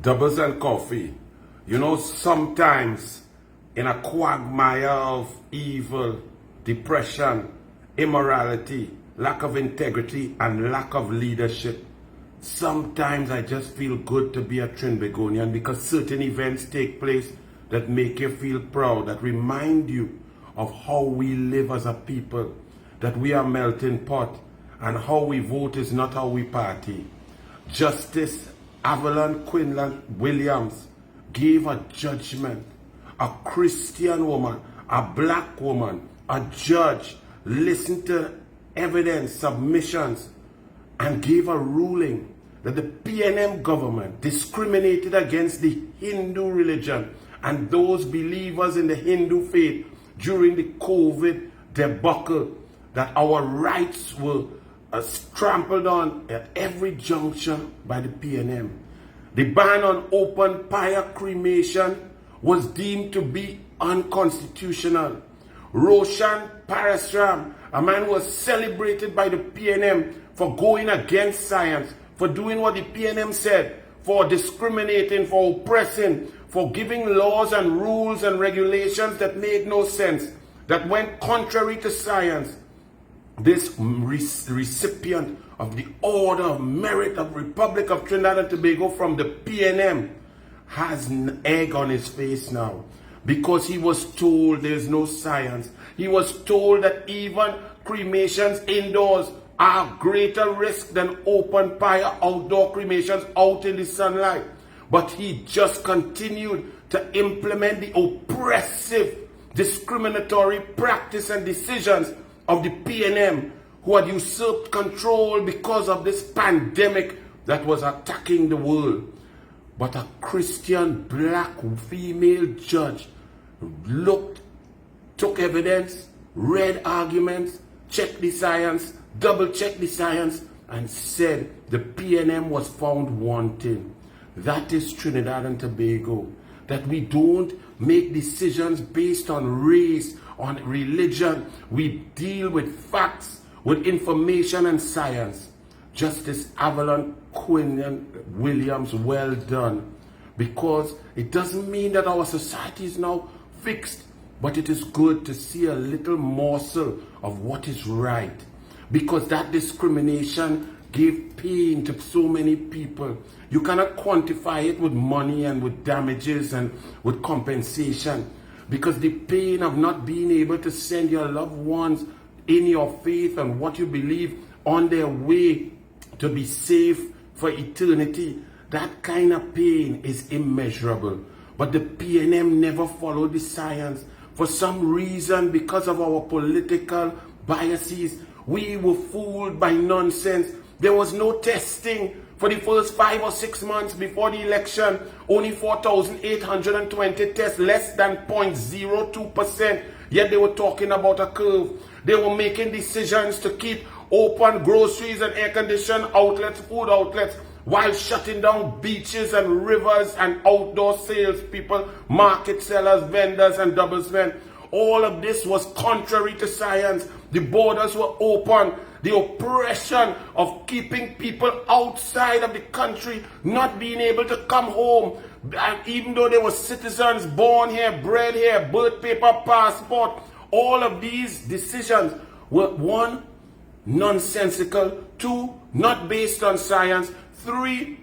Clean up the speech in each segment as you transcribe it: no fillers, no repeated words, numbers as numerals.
Doubles and coffee. You know, sometimes in a quagmire of evil, depression, immorality, lack of integrity, and lack of leadership, sometimes I just feel good to be a Trinbagonian because certain events take place that make you feel proud, that remind you of how we live as a people, that we are melting pot, and how we vote is not how we party. Justice Avalon Quinlan Williams gave a judgment. A Christian woman, a black woman, a judge listened to evidence, submissions, and gave a ruling that the Pnm government discriminated against the Hindu religion and those believers in the Hindu faith during the COVID debacle, that our rights were trampled on at every junction by the Pnm. The ban on open fire cremation was deemed to be unconstitutional. Roshan Parasram, a man who was celebrated by the Pnm for going against science, for doing what the Pnm said, for discriminating, for oppressing, for giving laws and rules and regulations that made no sense, that went contrary to science. This recipient of the Order of Merit of Republic of Trinidad and Tobago from the Pnm has an egg on his face now because he was told there's no science. He was told that even cremations indoors are greater risk than open fire outdoor cremations out in the sunlight. But he just continued to implement the oppressive, discriminatory practice and decisions of the Pnm, who had usurped control because of this pandemic that was attacking the world. But a Christian black female judge took evidence, read arguments, checked the science, double-checked the science, and said the Pnm was found wanting. That is Trinidad and Tobago. That we don't make decisions based on race, on religion. We deal with facts, with information and science. Justice Avalon Quinlan Williams, well done. Because it doesn't mean that our society is now fixed, but it is good to see a little morsel of what is right. Because that discrimination gave pain to so many people. You cannot quantify it with money and with damages and with compensation. Because the pain of not being able to send your loved ones in your faith and what you believe on their way to be safe for eternity, that kind of pain is immeasurable. But the Pnm never followed the science. For some reason, because of our political biases, we were fooled by nonsense. There was no testing for the first 5 or 6 months before the election. Only 4,820 tests, less than 0.02%. Yet they were talking about a curve. They were making decisions to keep open groceries and air-conditioned outlets, food outlets, while shutting down beaches and rivers and outdoor sales people, market sellers, vendors, and doublesmen. All of this was contrary to science. The borders were open. The oppression of keeping people outside of the country, not being able to come home, and even though they were citizens born here, bred here, birth paper, passport, all of these decisions were 1, nonsensical, 2, not based on science, 3,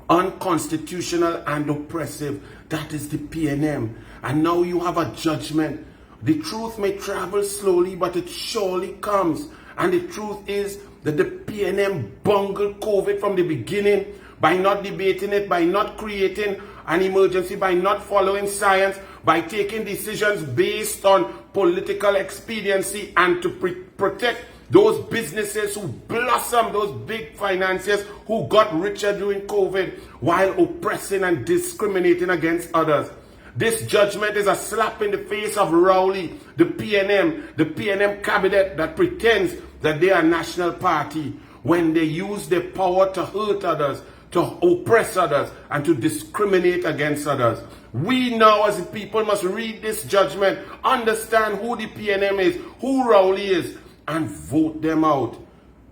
unconstitutional and oppressive. That is the Pnm. And now you have a judgment. The truth may travel slowly, but it surely comes. And the truth is that the Pnm bungled COVID from the beginning by not debating it, by not creating an emergency, by not following science, by taking decisions based on political expediency, and to protect those businesses who blossomed, those big financiers who got richer during COVID, while oppressing and discriminating against others. This judgment is a slap in the face of ROWLEY, the Pnm cabinet that pretends that they are a national party when they use their power to hurt others, to oppress others, and to discriminate against others. We now as a people must read this judgment, understand who the Pnm is, who ROWLEY is, and vote them out.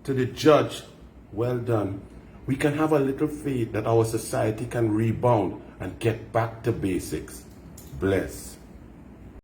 To the judge, well done. we can have a little faith that our society can rebound and get back to basics. Bless.